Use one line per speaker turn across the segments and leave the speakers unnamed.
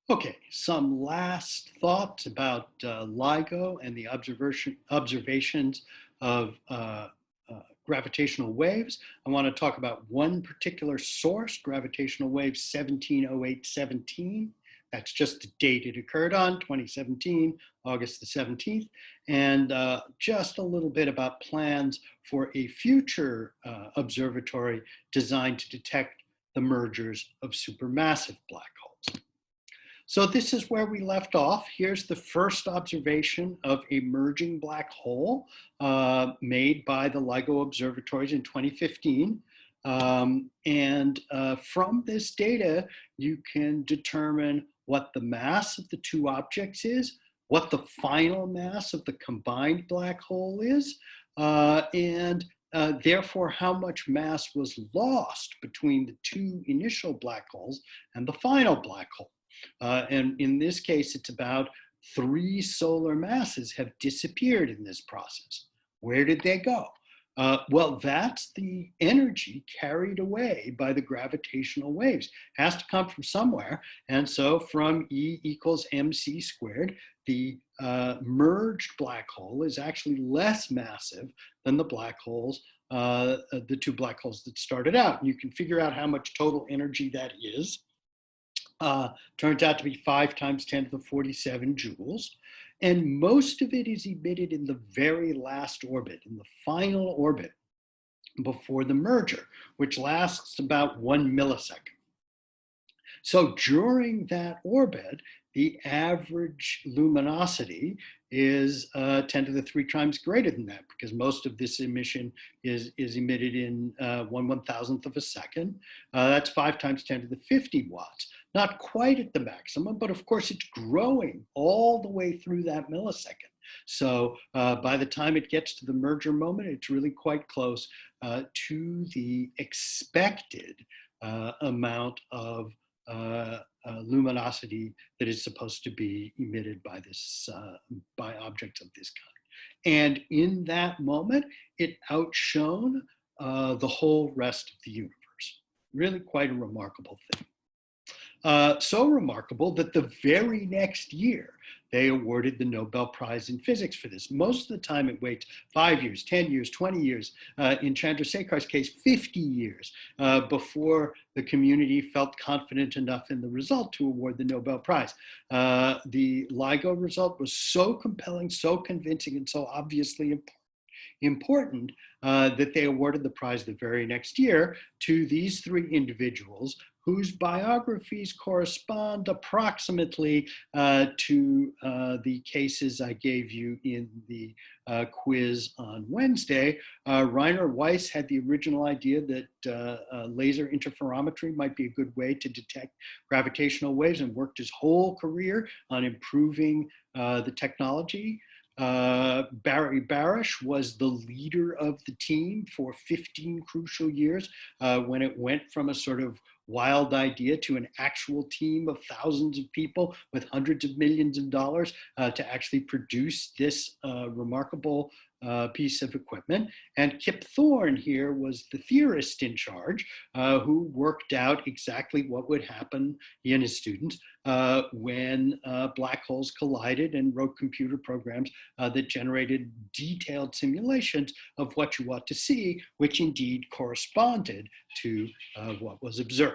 Okay, some last thoughts about LIGO and the observations of gravitational waves. I want to talk about one particular source, gravitational wave 170817. That's just the date it occurred on, 2017, August the 17th, and just a little bit about plans for a future observatory designed to detect the mergers of supermassive black holes. So this is where we left off. Here's the first observation of a merging black hole made by the LIGO observatories in 2015. From this data, you can determine what the mass of the two objects is, what the final mass of the combined black hole is, therefore how much mass was lost between the two initial black holes and the final black hole. And in this case, it's about 3 solar masses have disappeared in this process. Where did they go? Well, that's the energy carried away by the gravitational waves. It has to come from somewhere. And so from E equals mc squared, the merged black hole is actually less massive than the black holes, the 2 black holes that started out. And you can figure out how much total energy that is. Turns out to be 5 times 10 to the 47 joules. And most of it is emitted in the very last orbit, in the final orbit before the merger, which lasts about 1 millisecond. So during that orbit, the average luminosity is 10 to the 3 times greater than that, because most of this emission is emitted in 1/1000th of a second. That's 5 times 10 to the 50 watts. Not quite at the maximum, but of course it's growing all the way through that millisecond. So by the time it gets to the merger moment, it's really quite close to the expected amount of luminosity that is supposed to be emitted by by objects of this kind. And in that moment, it outshone the whole rest of the universe. Really quite a remarkable thing. So remarkable that the very next year, they awarded the Nobel Prize in Physics for this. Most of the time it waits 5 years, 10 years, 20 years. In Chandrasekhar's case, 50 years before the community felt confident enough in the result to award the Nobel Prize. The LIGO result was so compelling, so convincing, and so obviously important that they awarded the prize the very next year to these 3 individuals whose biographies correspond approximately to the cases I gave you in the quiz on Wednesday. Rainer Weiss had the original idea that laser interferometry might be a good way to detect gravitational waves, and worked his whole career on improving the technology. Barry Barish was the leader of the team for 15 crucial years when it went from a sort of wild idea to an actual team of thousands of people with hundreds of millions of dollars to actually produce this remarkable piece of equipment. And Kip Thorne here was the theorist in charge who worked out exactly what would happen, he and his students, when black holes collided, and wrote computer programs that generated detailed simulations of what you ought to see, which indeed corresponded to what was observed.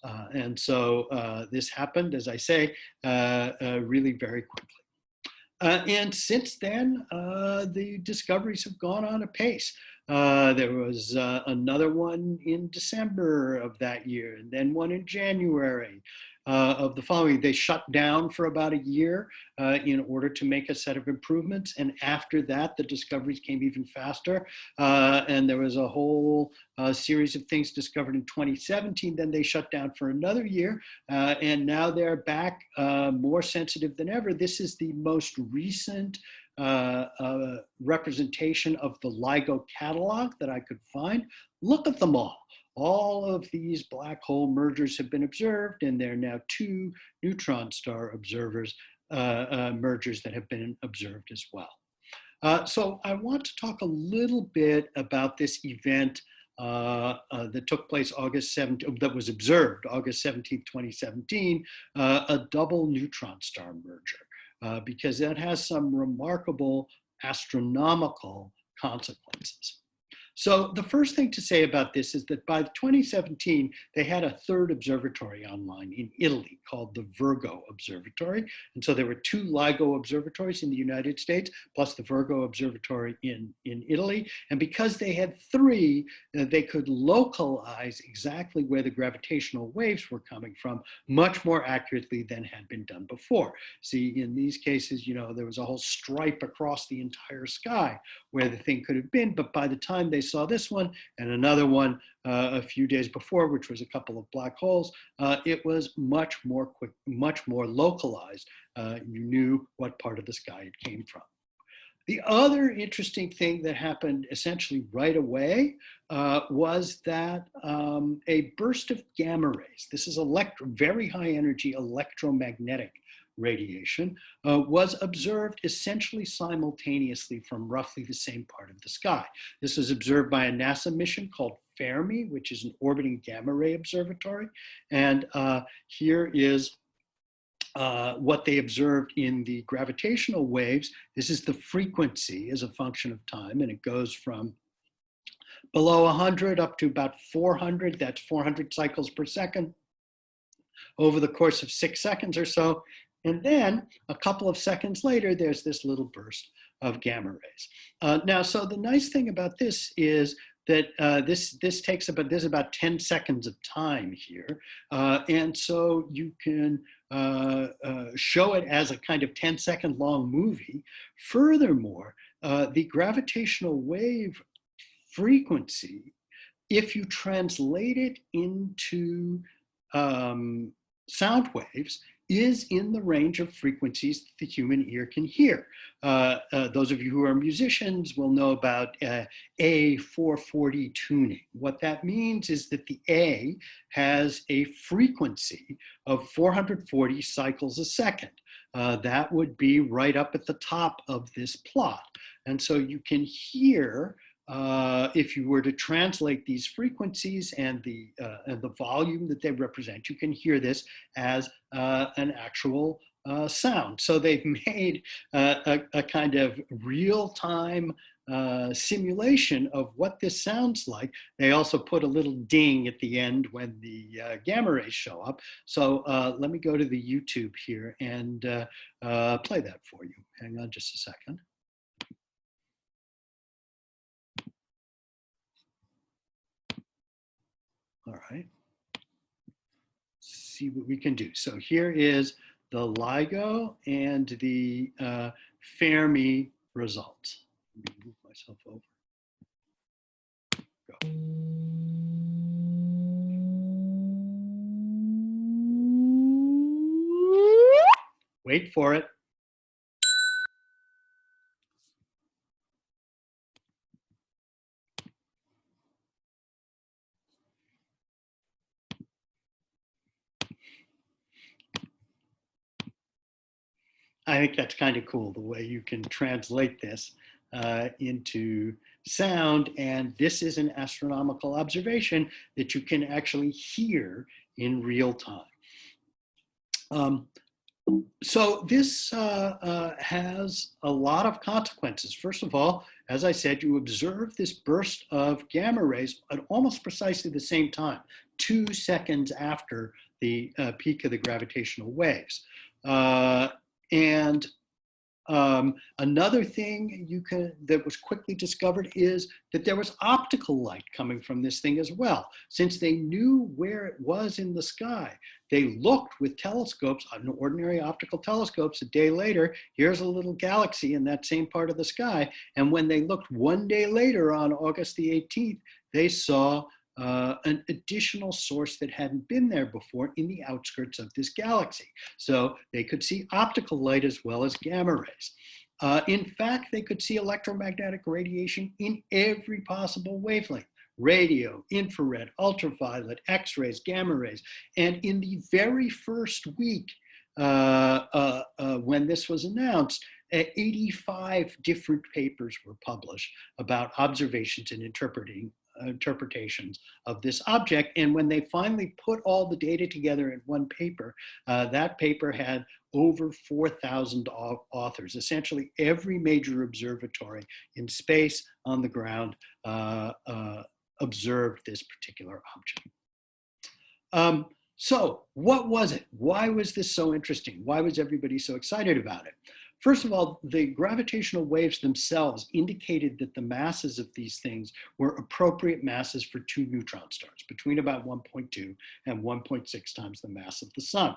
And so this happened, as I say, really very quickly. And since then, the discoveries have gone on apace. There was another one in December of that year, and then one in January of the following. They shut down for about a year in order to make a set of improvements. And after that, the discoveries came even faster. And there was a whole series of things discovered in 2017. Then they shut down for another year. And now they're back more sensitive than ever. This is the most recent representation of the LIGO catalog that I could find. Look at them all. All of these black hole mergers have been observed, and there are now 2 neutron star mergers that have been observed as well. So I want to talk a little bit about this event that took place August 17th, that was observed August 17th, 2017, a double neutron star merger, because that has some remarkable astronomical consequences. So the first thing to say about this is that by 2017, they had a third observatory online in Italy called the Virgo Observatory. And so there were two LIGO observatories in the United States, plus the Virgo Observatory in Italy. And because they had three, they could localize exactly where the gravitational waves were coming from much more accurately than had been done before. See, in these cases, you know, there was a whole stripe across the entire sky where the thing could have been, but by the time they saw this one and another one a few days before, which was a couple of black holes, it was much more quick, much more localized. You knew what part of the sky it came from. The other interesting thing that happened essentially right away was that a burst of gamma rays, this is very high energy electromagnetic radiation, was observed essentially simultaneously from roughly the same part of the sky. This was observed by a NASA mission called Fermi, which is an orbiting gamma ray observatory. And here is what they observed in the gravitational waves. This is the frequency as a function of time, and it goes from below 100 up to about 400. That's 400 cycles per second over the course of 6 seconds or so. And then a couple of seconds later, there's this little burst of gamma rays. Now, so the nice thing about this is that this takes there's about 10 seconds of time here. And so you can show it as a kind of 10-second long movie. Furthermore, the gravitational wave frequency, if you translate it into sound waves, is in the range of frequencies that the human ear can hear. Those of you who are musicians will know about A440 tuning. What that means is that the A has a frequency of 440 cycles a second. That would be right up at the top of this plot. And so you can hear, if you were to translate these frequencies and the volume that they represent, you can hear this as an actual sound. So they've made a kind of real-time simulation of what this sounds like. They also put a little ding at the end when the gamma rays show up. So let me go to the YouTube here and play that for you. Hang on just a second. All right, see what we can do. So here is the LIGO and the Fermi results. Let me move myself over. Go. Wait for it. I think that's kind of cool, the way you can translate this into sound. And this is an astronomical observation that you can actually hear in real time. So this has a lot of consequences. First of all, as I said, you observe this burst of gamma rays at almost precisely the same time, 2 seconds after the peak of the gravitational waves. Another thing that was quickly discovered is that there was optical light coming from this thing as well. Since they knew where it was in the sky, they looked with telescopes, ordinary optical telescopes. A day later, here's a little galaxy in that same part of the sky. And when they looked 1 day later on August the 18th, they saw an additional source that hadn't been there before in the outskirts of this galaxy. So they could see optical light as well as gamma rays. In fact, they could see electromagnetic radiation in every possible wavelength: radio, infrared, ultraviolet, X-rays, gamma rays. And in the very first week when this was announced, 85 different papers were published about observations and interpreting interpretations of this object. And when they finally put all the data together in one paper, that paper had over 4,000 authors. Essentially, every major observatory in space, on the ground, observed this particular object. So what was it? Why was this so interesting? Why was everybody so excited about it? First of all, the gravitational waves themselves indicated that the masses of these things were appropriate masses for two neutron stars, between about 1.2 and 1.6 times the mass of the sun.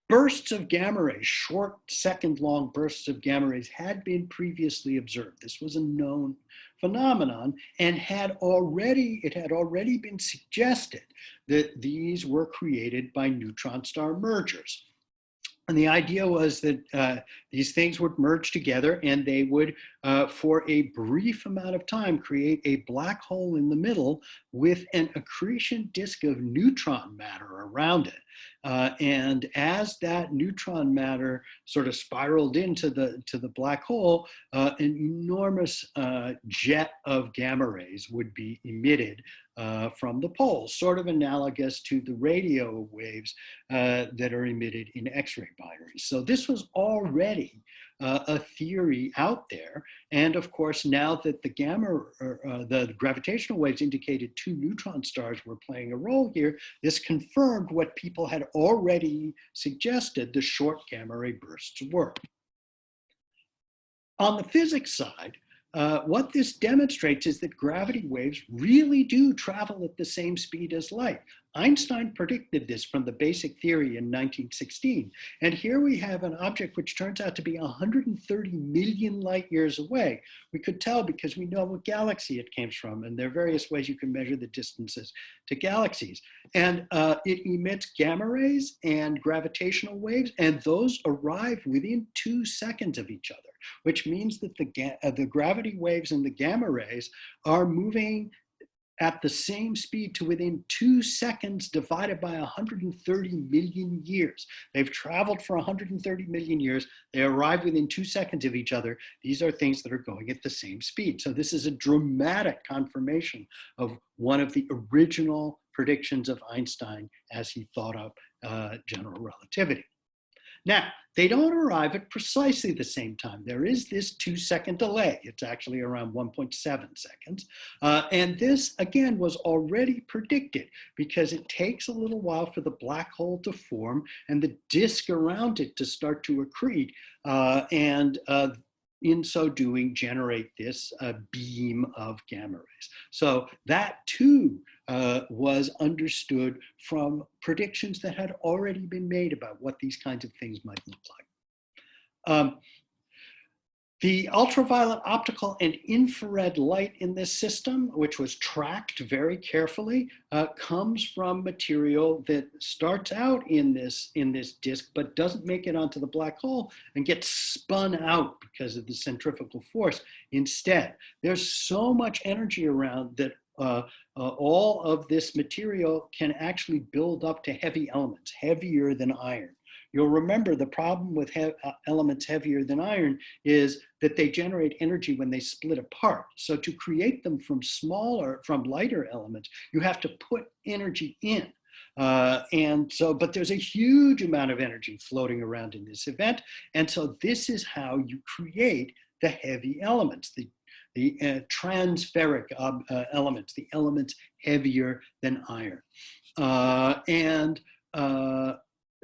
Bursts of gamma rays, short second-long bursts of gamma rays, had been previously observed. This was a known phenomenon, and it had already been suggested that these were created by neutron star mergers. And the idea was that these things would merge together, and they would, for a brief amount of time, create a black hole in the middle with an accretion disk of neutron matter around it. And as that neutron matter sort of spiraled into the black hole, an enormous jet of gamma rays would be emitted from the poles, sort of analogous to the radio waves that are emitted in X-ray binaries. So this was already a theory out there. And of course, now that the gravitational waves indicated two neutron stars were playing a role here, this confirmed what people had already suggested the short gamma ray bursts were. On the physics side, what this demonstrates is that gravity waves really do travel at the same speed as light. Einstein predicted this from the basic theory in 1916. And here we have an object which turns out to be 130 million light years away. We could tell because we know what galaxy it came from, and there are various ways you can measure the distances to galaxies. And it emits gamma rays and gravitational waves, and those arrive within 2 seconds of each other, which means that the gravity waves and the gamma rays are moving at the same speed to within 2 seconds divided by 130 million years. They've traveled for 130 million years. They arrive within 2 seconds of each other. These are things that are going at the same speed. So this is a dramatic confirmation of one of the original predictions of Einstein as he thought up general relativity. Now, they don't arrive at precisely the same time. There is this 2-second delay. It's actually around 1.7 seconds. And this, again, was already predicted because it takes a little while for the black hole to form and the disk around it to start to accrete. And in so doing, generate this beam of gamma rays. So that too was understood from predictions that had already been made about what these kinds of things might look like. The ultraviolet, optical, and infrared light in this system, which was tracked very carefully, comes from material that starts out in this disk, but doesn't make it onto the black hole and gets spun out because of the centrifugal force instead. There's so much energy around that all of this material can actually build up to heavy elements, heavier than iron. You'll remember the problem with elements heavier than iron is that they generate energy when they split apart. So to create them from lighter elements, you have to put energy in. But there's a huge amount of energy floating around in this event. And so this is how you create the heavy elements, the transferic elements, the elements heavier than iron.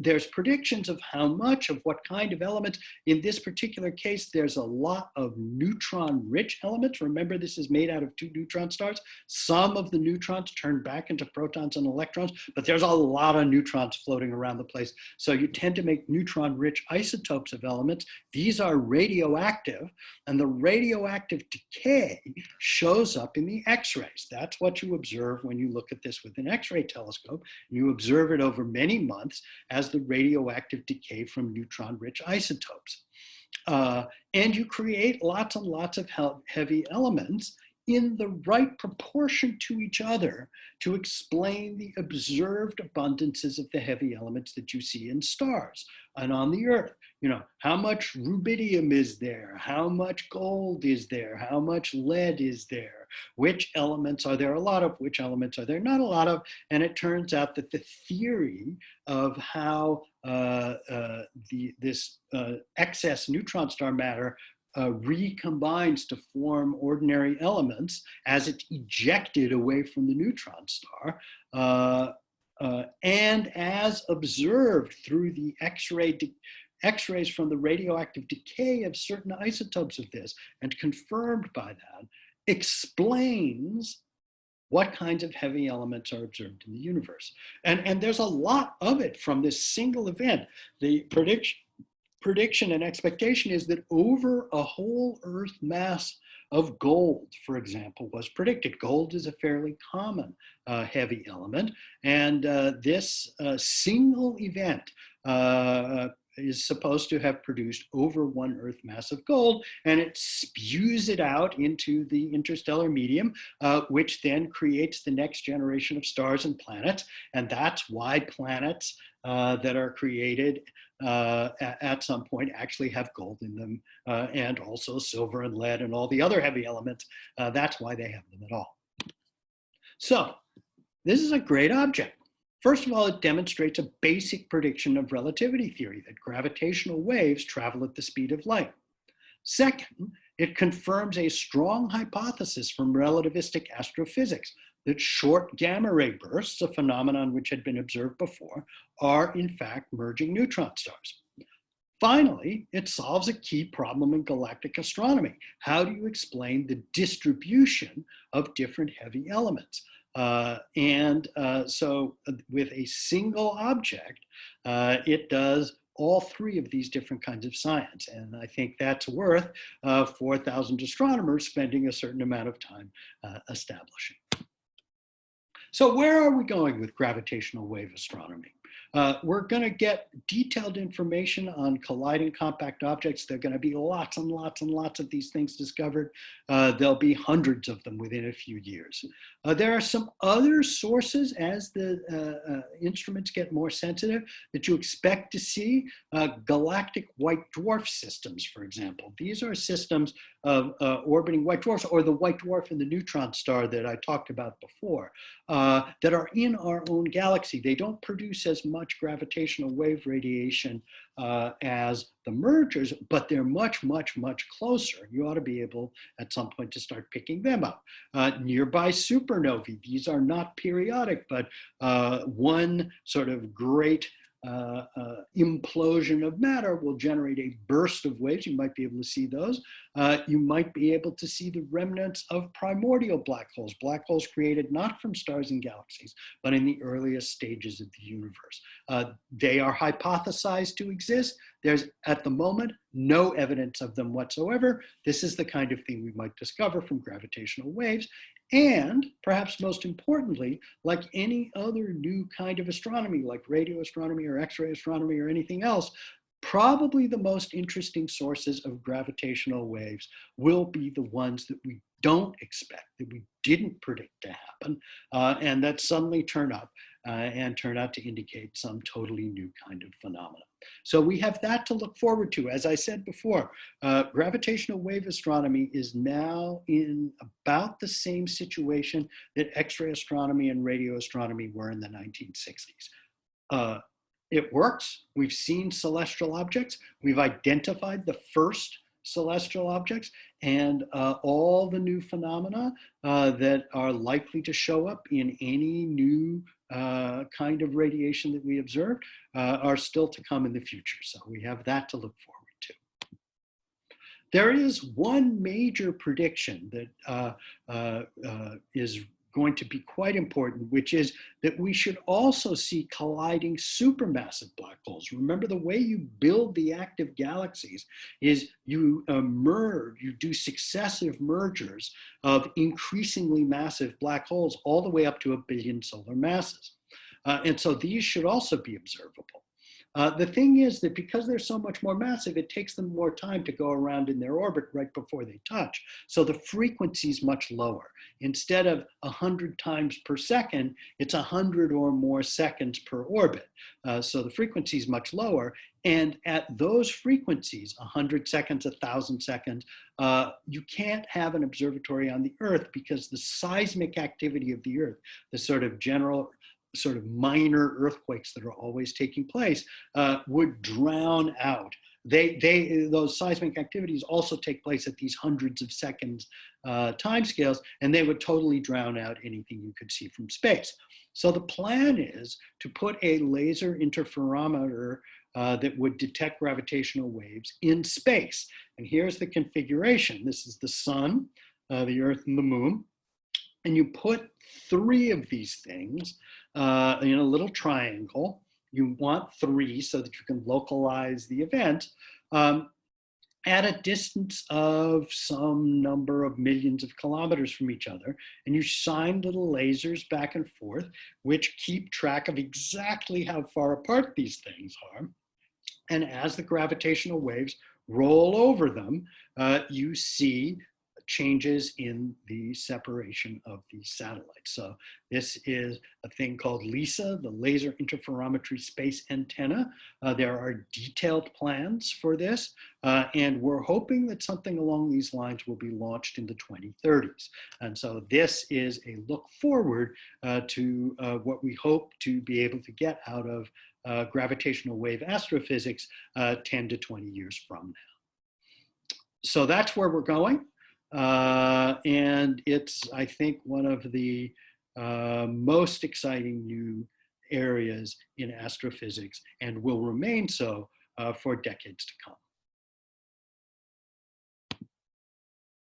There's predictions of how much of what kind of elements. In this particular case, there's a lot of neutron-rich elements. Remember, this is made out of 2 neutron stars. Some of the neutrons turn back into protons and electrons, but there's a lot of neutrons floating around the place. So you tend to make neutron-rich isotopes of elements. These are radioactive, and the radioactive decay shows up in the X-rays. That's what you observe when you look at this with an X-ray telescope. You observe it over many months as the radioactive decay from neutron-rich isotopes. And you create lots and lots of heavy elements in the right proportion to each other to explain the observed abundances of the heavy elements that you see in stars and on the Earth. You know, how much rubidium is there? How much gold is there? How much lead is there? Which elements are there a lot of? Which elements are there not a lot of? And it turns out that the theory of how this excess neutron star matter recombines to form ordinary elements as it's ejected away from the neutron star, and as observed through the X-rays from the radioactive decay of certain isotopes of this, and confirmed by that, explains what kinds of heavy elements are observed in the universe. And there's a lot of it from this single event. The prediction and expectation is that over a whole Earth mass of gold, for example, was predicted. Gold is a fairly common heavy element, and this single event is supposed to have produced over one Earth mass of gold, and it spews it out into the interstellar medium, which then creates the next generation of stars and planets. And that's why planets that are created at some point actually have gold in them, and also silver and lead and all the other heavy elements. That's why they have them at all. So this is a great object. First of all, it demonstrates a basic prediction of relativity theory, that gravitational waves travel at the speed of light. Second, it confirms a strong hypothesis from relativistic astrophysics that short gamma ray bursts, a phenomenon which had been observed before, are in fact merging neutron stars. Finally, it solves a key problem in galactic astronomy. How do you explain the distribution of different heavy elements? So with a single object, it does all three of these different kinds of science. And I think that's worth 4,000 astronomers spending a certain amount of time establishing. So where are we going with gravitational wave astronomy? We're going to get detailed information on colliding compact objects. There are going to be lots and lots and lots of these things discovered. There'll be hundreds of them within a few years. There are some other sources as the instruments get more sensitive that you expect to see. Galactic white dwarf systems, for example. These are systems of orbiting white dwarfs, or the white dwarf and the neutron star that I talked about before, that are in our own galaxy. They don't produce as much gravitational wave radiation as the mergers, but they're much, much, much closer. You ought to be able at some point to start picking them up. Nearby supernovae, these are not periodic, but one sort of great implosion of matter will generate a burst of waves. You might be able to see those. You might be able to see the remnants of primordial black holes created not from stars and galaxies, but in the earliest stages of the universe. They are hypothesized to exist. There's, at the moment, no evidence of them whatsoever. This is the kind of thing we might discover from gravitational waves. And perhaps most importantly, like any other new kind of astronomy, like radio astronomy or X-ray astronomy or anything else, probably the most interesting sources of gravitational waves will be the ones that we don't expect, that we didn't predict to happen, and that suddenly turn up and turn out to indicate some totally new kind of phenomenon. So we have that to look forward to. As I said before, gravitational wave astronomy is now in about the same situation that X-ray astronomy and radio astronomy were in the 1960s. It works. We've seen celestial objects. We've identified the first celestial objects, and all the new phenomena that are likely to show up in any new kind of radiation that we observe are still to come in the future. So we have that to look forward to. There is one major prediction that is going to be quite important, which is that we should also see colliding supermassive black holes. Remember, the way you build the active galaxies is you merge, you do successive mergers of increasingly massive black holes all the way up to 1 billion solar masses. And so these should also be observable. The thing is that because they're so much more massive, it takes them more time to go around in their orbit right before they touch. So the frequency is much lower. Instead of 100 times per second, it's 100 or more seconds per orbit. So the frequency is much lower. And at those frequencies, 100 seconds, 1,000 seconds, you can't have an observatory on the Earth because the seismic activity of the Earth, the sort of general, sort of minor earthquakes that are always taking place, would drown out. Those seismic activities also take place at these hundreds of seconds timescales, and they would totally drown out anything you could see from space. So the plan is to put a laser interferometer that would detect gravitational waves in space. And here's the configuration. This is the sun, the Earth, and the moon. And you put 3 of these things in a little triangle. You want 3 so that you can localize the event at a distance of some number of millions of kilometers from each other. And you shine little lasers back and forth, which keep track of exactly how far apart these things are. And as the gravitational waves roll over them, you see changes in the separation of these satellites. So this is a thing called LISA, the Laser Interferometry Space Antenna. There are detailed plans for this, and we're hoping that something along these lines will be launched in the 2030s. And so this is a look forward to what we hope to be able to get out of gravitational wave astrophysics 10 to 20 years from now. So that's where we're going. And it's, I think, one of the most exciting new areas in astrophysics and will remain so for decades to come.